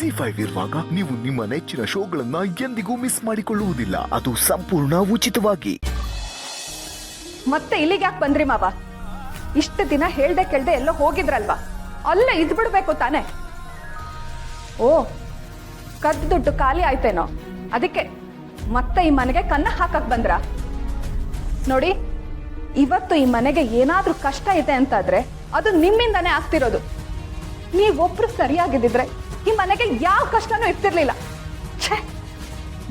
ಜಿ5 ಇರುವಾಗ ನೀವು ನಿಮ್ಮ ನೆಚ್ಚಿನ ಶೋಗಳನ್ನ ಎಂದಿಗೂ ಮಿಸ್ ಮಾಡಿಕೊಳ್ಳುವುದಿಲ್ಲ. ಅದು ಸಂಪೂರ್ಣ ಉಚಿತವಾಗಿ. ಮತ್ತೆ ಇಲ್ಲಿಗೆ ಯಾಕೆ ಬಂದ್ರಿ ಮಾವ? ಇಷ್ಟು ದಿನ ಹೇಳ್ದೆ ಕೇಳ್ದೆ ಎಲ್ಲೋ ಹೋಗಿದ್ರಲ್ವಾ, ಅಲ್ಲೇ ಇದ್ ಬಿಡ್ಬೇಕು ತಾನೆ. ಓ, ಕದ್ದು ದುಡ್ಡು ಖಾಲಿ ಆಯ್ತೇನೋ, ಅದಕ್ಕೆ ಮತ್ತೆ ಈ ಮನೆಗೆ ಕನ್ನ ಹಾಕಕ್ ಬಂದ್ರ? ನೋಡಿ, ಇವತ್ತು ಈ ಮನೆಗೆ ಏನಾದ್ರೂ ಕಷ್ಟ ಇದೆ ಅಂತಾದ್ರೆ ಅದು ನಿಮ್ಮಿಂದಾನೇ ಆಗ್ತಿರೋದು. ನೀವೊಬ್ರು ಸರಿಯಾಗಿದ್ದಿದ್ರೆ ಈ ಮನೆಗೆ ಯಾವ ಕಷ್ಟನೂ ಇರ್ತಿರ್ಲಿಲ್ಲ. ಛೇ,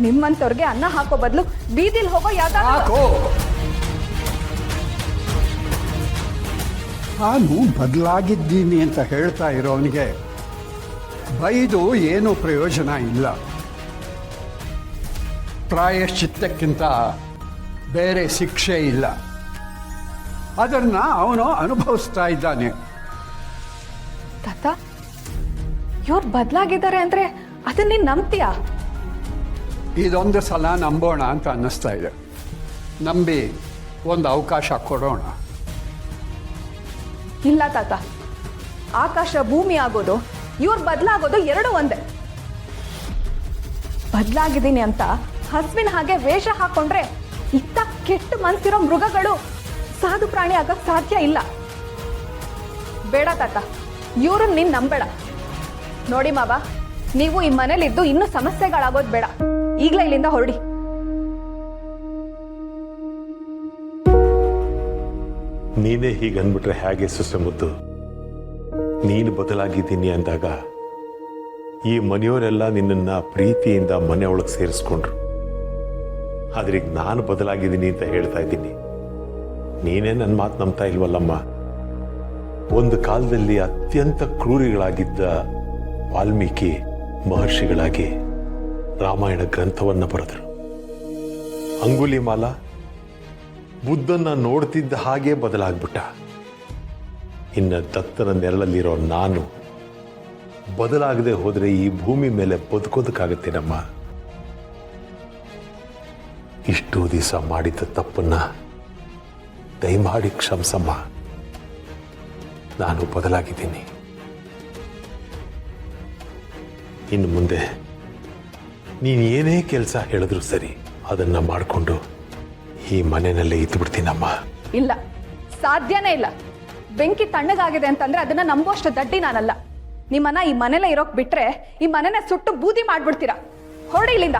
ನಿಮ್ಮಂತವ್ರಿಗೆ ಅನ್ನ ಹಾಕೋ ಬದಲು ಬೀದಿಲ್ ಹೋಗೋ ಯಾವ್ದಾದ್ರು. ನಾನು ಬದಲಾಗಿದ್ದೀನಿ ಅಂತ ಹೇಳ್ತಾ ಇರೋನಿಗೆ ಬೈದು ಏನೂ ಪ್ರಯೋಜನ ಇಲ್ಲ. ಪ್ರಾಯಶ್ಚಿತ್ತಕ್ಕಿಂತ ಬೇರೆ ಶಿಕ್ಷೆ ಇಲ್ಲ. ಅದನ್ನು ಅವನು ಅನುಭವಿಸ್ತಾ ಇದ್ದಾನೆ. ತಾತ, ಇವ್ರು ಬದಲಾಗಿದ್ದಾರೆ ಅಂದ್ರೆ ಅದನ್ನ ನೀನ್ ನಂಬ್ತೀಯಾ? ಇದೊಂದು ಸಲ ನಂಬೋಣ ಅಂತ ಅನ್ನಿಸ್ತಾ ಇದೆ. ನಂಬಿ ಒಂದು ಅವಕಾಶ ಕೊಡೋಣ. ಇಲ್ಲ ತಾತ, ಆಕಾಶ ಭೂಮಿ ಆಗೋದು, ಇವ್ರು ಬದಲಾಗೋದು ಎರಡೂ ಒಂದೇ. ಬದಲಾಗಿದ್ದೀನಿ ಅಂತ ಹಸುವಿನ ಹಾಗೆ ವೇಷ ಹಾಕೊಂಡ್ರೆ ಇತ್ತ ಕೆಟ್ಟ ಮನ್ಸಿರೋ ಮೃಗಗಳು ಸಾಧು ಪ್ರಾಣಿ ಆಗಕ್ ಸಾಧ್ಯ ಇಲ್ಲ. ಬೇಡ ತಾತ, ಇವ್ರನ್ನ ನೀನ್ ನಂಬೇಡ. ನೋಡಿ ಮಾವ, ನೀವು ಈ ಮನೇಲಿದ್ದು ಇನ್ನೂ ಸಮಸ್ಯೆಗಳಾಗೋದು ಬೇಡ. ಈಗ್ಲೇ ಇಲ್ಲಿಂದ ಹೊರಡಿ. ನೀನೇ ಹೀಗನ್ಬಿಟ್ರೆ ಹೇಗೆ ಸೊಸೆ ಮುದ್ದು? ನೀನು ಬದಲಾಗಿದ್ದೀನಿ ಅಂದಾಗ ಈ ಮನೆಯವರೆಲ್ಲ ನಿನ್ನನ್ನು ಪ್ರೀತಿಯಿಂದ ಮನೆ ಒಳಗೆ ಸೇರಿಸ್ಕೊಂಡ್ರು. ಆದ್ರೆ ಈಗ ನಾನು ಬದಲಾಗಿದ್ದೀನಿ ಅಂತ ಹೇಳ್ತಾ ಇದ್ದೀನಿ, ನೀನೇ ನನ್ನ ಮಾತು ನಂಬ್ತಾ ಇಲ್ವಲ್ಲಮ್ಮ. ಒಂದು ಕಾಲದಲ್ಲಿ ಅತ್ಯಂತ ಕ್ರೂರಿಗಳಾಗಿದ್ದ ವಾಲ್ಮೀಕಿ ಮಹರ್ಷಿಗಳಾಗಿ ರಾಮಾಯಣ ಗ್ರಂಥವನ್ನು ಬರೆದರು. ಅಂಗುಲಿಮಾಲ ಬುದ್ಧನ ನೋಡ್ತಿದ್ದ ಹಾಗೆ ಬದಲಾಗ್ಬಿಟ್ಟ. ಇನ್ನು ದತ್ತನ ನೆರಳಲ್ಲಿರೋ ನಾನು ಬದಲಾಗದೆ ಹೋದ್ರೆ ಈ ಭೂಮಿ ಮೇಲೆ ಬದುಕೋದಕ್ಕಾಗತ್ತೇನಮ್ಮ? ಇಷ್ಟು ದಿವಸ ಮಾಡಿದ ತಪ್ಪನ್ನ ದಯಮಾಡಿ ಕ್ಷಮಿಸಮ್ಮ. ನಾನು ಬದಲಾಗಿದ್ದೀನಿ. ಇನ್ನು ಮುಂದೆ ನೀನು ಏನೇ ಕೆಲಸ ಹೇಳಿದ್ರು ಸರಿ, ಅದನ್ನ ಮಾಡಿಕೊಂಡು ಈ ಮನೆಯಲ್ಲೇ ಇದ್ದು ಬಿಡ್ತೀನಮ್ಮ. ಇಲ್ಲ, ಸಾಧ್ಯನೇ ಇಲ್ಲ. ಬೆಂಕಿ ತಣ್ಣಗಾಗಿದೆ ಅಂತಂದ್ರೆ ಅದನ್ನ ನಂಬುವಷ್ಟು ದಡ್ಡಿ ನಾನಲ್ಲ. ನಿಮ್ಮನ್ನ ಈ ಮನೇಲೆ ಇರೋಕ್ ಬಿಟ್ರೆ ಈ ಮನೆನ ಸುಟ್ಟು ಬೂದಿ ಮಾಡ್ಬಿಡ್ತೀರಾ. ಹೊರಡಿ ಇಲ್ಲಿಂದ.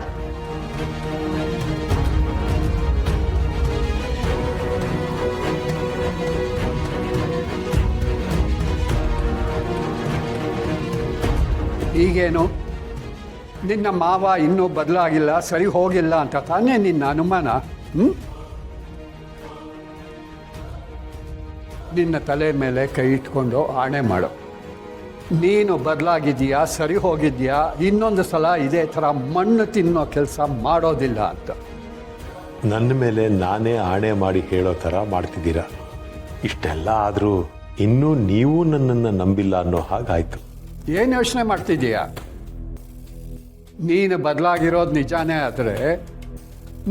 ಈಗೇನು ನಿನ್ನ ಮಾವ ಇನ್ನೂ ಬದಲಾಗಿಲ್ಲ, ಸರಿ ಹೋಗಿಲ್ಲ ಅಂತ ತಾನೇ ನಿನ್ನ ಅನುಮಾನ? ನಿನ್ನ ತಲೆ ಮೇಲೆ ಕೈ ಇಟ್ಕೊಂಡು ಆಣೆ ಮಾಡು. ನೀನು ಬದಲಾಗಿದ್ದೀಯಾ, ಸರಿ ಹೋಗಿದ್ದೀಯಾ, ಇನ್ನೊಂದು ಸಲ ಇದೇ ಥರ ಮಣ್ಣು ತಿನ್ನೋ ಕೆಲಸ ಮಾಡೋದಿಲ್ಲ ಅಂತ. ನನ್ನ ಮೇಲೆ ನಾನೇ ಆಣೆ ಮಾಡಿ ಹೇಳೋ ಥರ ಮಾಡ್ತಿದ್ದೀರಾ. ಇಷ್ಟೆಲ್ಲ ಆದರೂ ಇನ್ನೂ ನೀವು ನನ್ನನ್ನು ನಂಬಿಲ್ಲ ಅನ್ನೋ ಹಾಗಾಯ್ತು. ಏನು ಯೋಚನೆ ಮಾಡ್ತಿದ್ದೀಯಾ? ನೀನು ಬದಲಾಗಿರೋದು ನಿಜಾನೇ ಆದರೆ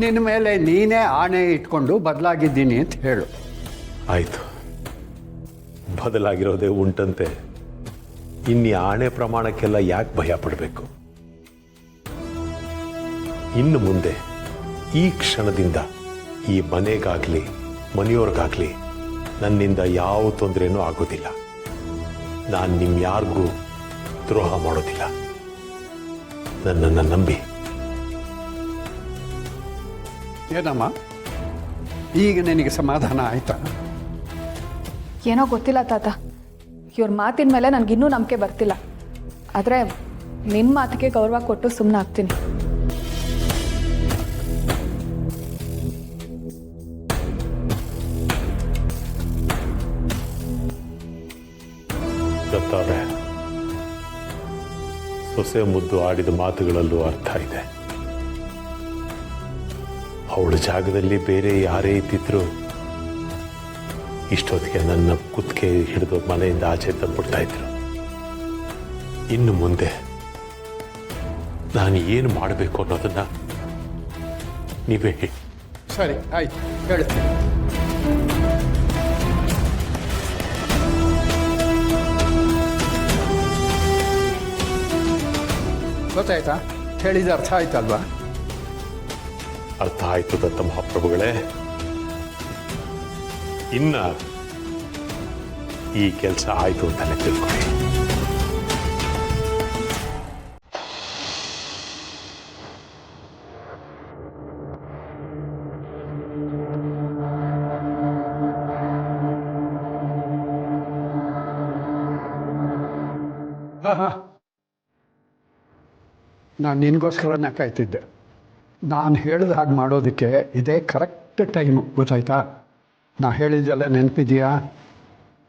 ನಿನ್ನ ಮೇಲೆ ನೀನೇ ಆಣೆ ಇಟ್ಕೊಂಡು ಬದಲಾಗಿದ್ದೀನಿ ಅಂತ ಹೇಳು. ಆಯಿತು, ಬದಲಾಗಿರೋದೇ ಉಂಟಂತೆ. ಇನ್ನಿ ಆಣೆ ಪ್ರಮಾಣಕ್ಕೆಲ್ಲ ಯಾಕೆ ಭಯ ಪಡಬೇಕು? ಇನ್ನು ಮುಂದೆ ಈ ಕ್ಷಣದಿಂದ ಈ ಮನೆಗಾಗ್ಲಿ ಮನೆಯವ್ರಿಗಾಗ್ಲಿ ನನ್ನಿಂದ ಯಾವ ತೊಂದರೆನೂ ಆಗೋದಿಲ್ಲ. ನಾನು ನಿಮ್ಮ ಯಾರಿಗೂ ದ್ರೋಹ ಮಾಡೋದಿಲ್ಲ. ನನ್ನನ್ನು ನಂಬಿ. ಏನಮ್ಮ, ಈಗ ನಿನಗೆ ಸಮಾಧಾನ ಆಯ್ತಾ? ಏನೋ ಗೊತ್ತಿಲ್ಲ ತಾತ, ಇವ್ರ ಮಾತಿನ ಮೇಲೆ ನನ್ಗಿನ್ನೂ ನಂಬಿಕೆ ಬರ್ತಿಲ್ಲ. ಆದರೆ ನಿನ್ನ ಮಾತಿಗೆ ಗೌರವ ಕೊಟ್ಟು ಸುಮ್ಮನೆ ಆಗ್ತೀನಿ. ಗೊತ್ತಾದ್ರೆ ಸೊಸೆ ಮುದ್ದು ಆಡಿದ ಮಾತುಗಳಲ್ಲೂ ಅರ್ಥ ಇದೆ. ಅವಳ ಜಾಗದಲ್ಲಿ ಬೇರೆ ಯಾರೇ ಇದ್ದಿದ್ರು ಇಷ್ಟೊತ್ತಿಗೆ ನನ್ನ ಕುತ್ತಿಗೆ ಹಿಡಿದು ಮನೆಯಿಂದ ಆಚೆ ತಂದ್ಬಿಡ್ತಾ ಇದ್ರು. ಇನ್ನು ಮುಂದೆ ನಾನು ಏನು ಮಾಡಬೇಕು ಅನ್ನೋದನ್ನ ನೀವೇ ಹೇಳಿ. ಸರಿ, ಆಯ್ತು, ಹೇಳ್ತೀನಿ. ಗೊತ್ತಾಯ್ತಾ? ಹೇಳಿದ ಅರ್ಥ ಆಯ್ತಲ್ವಾ? ಅರ್ಥ ಆಯ್ತು ದತ್ತ ಮಹಾಪ್ರಭುಗಳೇ. ಇನ್ನ ಈ ಕೆಲಸ ಆಯ್ತು ಅಂತಾನೆ ತಿಳ್ಕೊಳ್ಳಿ. ನಾನು ನಿನಗೋಸ್ಕರನೇ ಕಾಯ್ತಿದ್ದೆ. ನಾನು ಹೇಳಿದ ಹಾಗೆ ಮಾಡೋದಕ್ಕೆ ಇದೇ ಕರೆಕ್ಟ್ ಟೈಮು, ಗೊತ್ತಾಯ್ತಾ? ನಾ ಹೇಳಿದ್ದೆಲ್ಲ ನೆನಪಿದೆಯಾ?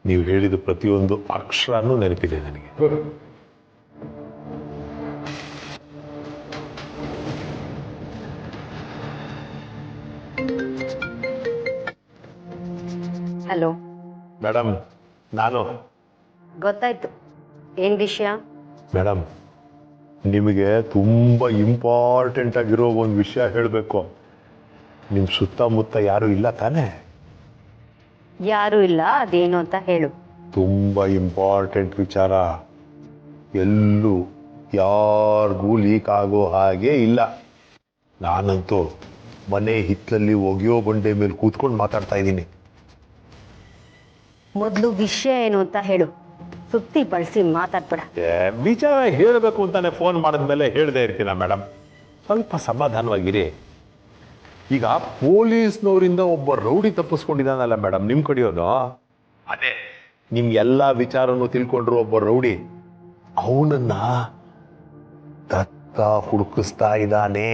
ನೀವು ಹೇಳಿದ ಪ್ರತಿಯೊಂದು ಅಕ್ಷರನೂ ನೆನಪಿದೆ ನನಗೆ. ಹಲೋ ಮೇಡಮ್, ನಾನು ಗೊತ್ತಾಯ್ತು. ಏನ್ ವಿಷಯ? ಮೇಡಮ್, ನಿಮಗೆ ತುಂಬ ಇಂಪಾರ್ಟೆಂಟ್ ಆಗಿರೋ ಒಂದು ವಿಷಯ ಹೇಳಬೇಕು. ನಿಮ್ಮ ಸುತ್ತಮುತ್ತ ಯಾರೂ ಇಲ್ಲ ತಾನೇ? ಯಾರು ಇಲ್ಲ, ಅದೇನು ಅಂತ ಹೇಳು. ತುಂಬ ಇಂಪಾರ್ಟೆಂಟ್ ವಿಚಾರ, ಎಲ್ಲೂ ಯಾರಿಗೂ ಲೀಕ್ ಆಗೋ ಹಾಗೆ ಇಲ್ಲ. ನಾನಂತೂ ಮನೆ ಹಿತ್ತಲಲ್ಲಿ ಒಗೆಯೋ ಬಂಡೆ ಮೇಲೆ ಕೂತ್ಕೊಂಡು ಮಾತಾಡ್ತಾ ಇದ್ದೀನಿ. ಮೊದಲು ವಿಷಯ ಏನು ಅಂತ ಹೇಳು, ಸುತ್ತಿ ಬಳಸಿ ಮಾತಾಡ್ಬೇಡ. ವಿಚಾರ ಹೇಳಬೇಕು ಅಂತಾನೆ ಫೋನ್ ಮಾಡಿದ್ಮೇಲೆ ಹೇಳದೇ ಇರ್ತೀನ ಮೇಡಮ್? ಸ್ವಲ್ಪ ಸಮಾಧಾನವಾಗಿರಿ. ಈಗ ಪೊಲೀಸ್ನವರಿಂದ ಒಬ್ಬ ರೌಡಿ ತಪ್ಪಿಸ್ಕೊಂಡಿದ್ದಾನಲ್ಲ ಮೇಡಮ್, ನಿಮ್ಮ ಕಡೆಯೋನು. ಅದೇ ನಿಮ್ಗೆಲ್ಲ ವಿಚಾರನೂ ತಿಳ್ಕೊಂಡ್ರು ಒಬ್ಬ ರೌಡಿ. ಅವನನ್ನ ದತ್ತ ಹುಡುಕಿಸ್ತಾ ಇದ್ದಾನೆ.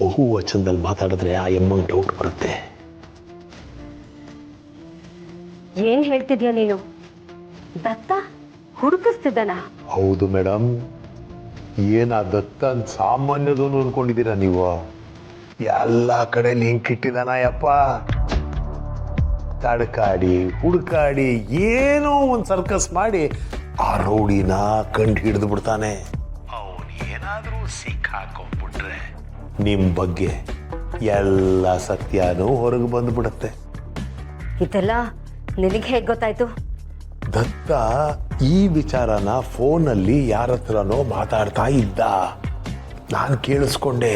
ಬಹುವಚನದಲ್ಲಿ ಮಾತಾಡಿದ್ರೆ ಆ ಎಮ್ಮಂಗೆ ಡೌಟ್ ಬರುತ್ತೆ. ಏನ್ ಹೇಳ್ತಿದ್ಯಾ ನೀನು? ದತ್ತ ಹುಡುಕಿಸ್ತಿದ್ದಾನ? ಹೌದು ಮೇಡಮ್. ಏನ ದತ್ತ ಸಾಮಾನ್ಯದವನು ಅನ್ಕೊಂಡಿದ್ದೀರಾ ನೀವು? ಎಲ್ಲ ಕಡೆ ಲಿಂಕ್ ಇಟ್ಟಿದಾನ ಯಪ್ಪ. ತಡ್ಕಾಡಿ ಹುಡುಕಾಡಿ ಏನೋ ಒಂದು ಸರ್ಕಸ್ ಮಾಡಿ ಆ ರೌಡಿನ ಕಂಡು ಹಿಡಿದು ಬಿಡ್ತಾನೆ. ಅವನು ಏನಾದರೂ ಸಿಕ್ಕಾಕೊಂಡ್ಬಿಟ್ರೆ ನಿಮ್ಮ ಬಗ್ಗೆ ಎಲ್ಲ ಸತ್ಯನೂ ಹೊರಗೆ ಬಂದ್ಬಿಡುತ್ತೆ. ಇದೆಲ್ಲ ನಿನಗೆ ಹೇಗೆ ಗೊತ್ತಾಯ್ತು? ದತ್ತ ಈ ವಿಚಾರನ ಫೋನಲ್ಲಿ ಯಾರ ಹತ್ರನೋ ಮಾತಾಡ್ತಾ ಇದ್ದ. ನಾನು ಕೇಳಿಸ್ಕೊಂಡೆ.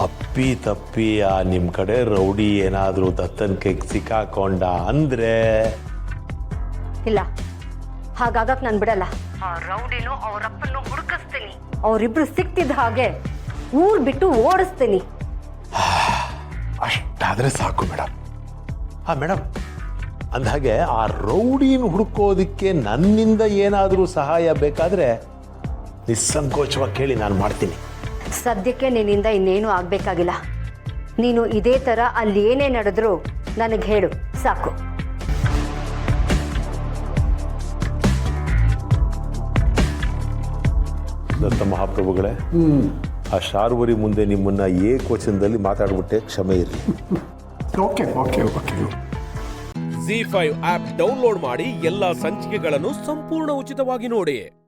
ಅಪ್ಪಿ ತಪ್ಪಿ ನಿಮ್ಮ ಕಡೆ ರೌಡಿ ಏನಾದರೂ ದತ್ತನ ಕೈಗೆ ಸಿಕ್ಕಾಕೊಂಡ ಅಂದ್ರೆ? ಇಲ್ಲ, ಹಾಗಾಗಕ್ ನಾನು ಬಿಡಲ್ಲ. ಆ ರೌಡಿನೂ ಅವರಪ್ಪನ್ನು ಹುಡುಕಿಸ್ತೀನಿ. ಅವರಿಬ್ರು ಸಿಕ್ತಿದ್ದ ಹಾಗೆ ಊರ್ ಬಿಟ್ಟು ಓಡಿಸ್ತೀನಿ. ಅಷ್ಟಾದ್ರೆ ಸಾಕು ಮೇಡಮ್. ಮೇಡಮ್, ಅಂದಹಾಗೆ ಆ ರೌಡಿನ ಹುಡುಕೋದಕ್ಕೆ ನನ್ನಿಂದ ಏನಾದರೂ ಸಹಾಯ ಬೇಕಾದ್ರೆ ನಿಸ್ಸಂಕೋಚವಾಗಿ ಕೇಳಿ, ನಾನು ಮಾಡ್ತೀನಿ. ಸದ್ಯಕ್ಕೆ ನಿನ್ನಿಂದ ಇನ್ನೇನು ಆಗ್ಬೇಕಾಗಿಲ್ಲ. ನೀನು ಇದೇ ತರ ಅಲ್ಲಿ ಏನೇ ನಡೆದ್ರು ನನಗೆ ಹೇಳು, ಸಾಕು. ದತ್ತ ಮಹಾಪ್ರಭುಗಳೇ, ಆ ಶಾರ್ವರಿ ಮುಂದೆ ನಿಮ್ಮನ್ನ ಏಕವಚನದಲ್ಲಿ ಮಾತಾಡ್ಬಿಟ್ಟೆ, ಕ್ಷಮೆ ಇರಲಿ. Okay okay okay. ZEE5 app download ಮಾಡಿ ಎಲ್ಲಾ ಸಂಚಿಕೆಗಳನ್ನು ಸಂಪೂರ್ಣ ಉಚಿತವಾಗಿ ನೋಡಿ.